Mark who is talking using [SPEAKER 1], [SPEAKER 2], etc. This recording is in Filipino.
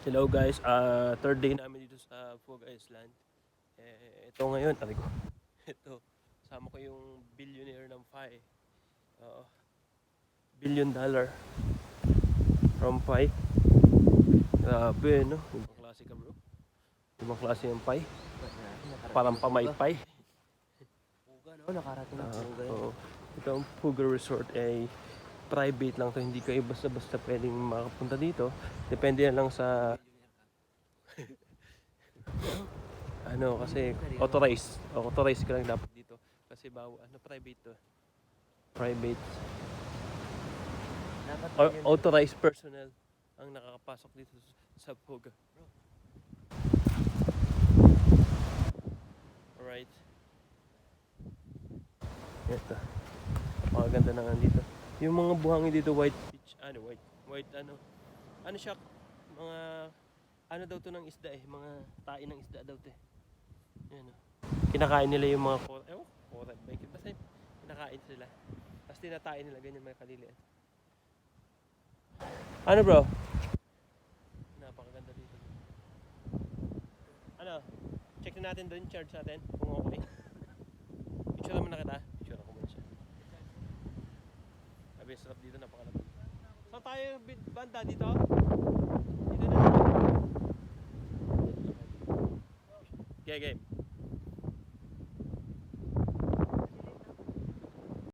[SPEAKER 1] Hello guys, third day namin dito sa Fog Island. Ito ngayon, tabi ko. Ito, sama ko yung billionaire ng Pi. Oo, $1 billion from Pi. Grabe, no? Ibang klase ka bro. Ibang klase yung Pi. Parang pamaypay.
[SPEAKER 2] Puga, no? Nakarating ng Puga yun.
[SPEAKER 1] Oo. Ito ang Puga Resort ay private lang to, hindi kayo basta-basta pwedeng makapunta dito. Depende na lang sa ano, kasi authorized ka lang dapat dito kasi private to, private
[SPEAKER 2] Dapat
[SPEAKER 1] or
[SPEAKER 2] yun.
[SPEAKER 1] authorized personnel ang nakakapasok dito sa Puga. Alright, ito napakaganda na nga dito. Yung mga buhangin dito white beach, white ano siya, mga ano daw to ng isda mga tain ng isda daw to yan, kinakain nila yung mga korat basta kinakain sila tapos tinatain nila ganyan mga kalilian. Ano bro, napakaganda dito. Ano, check na natin doon, charge natin kung okay. Picture naman na kita, picture ako muna siya. Sabi sarap dito, napakalapit. Saan tayo banda dito? Dito na. Okay, game.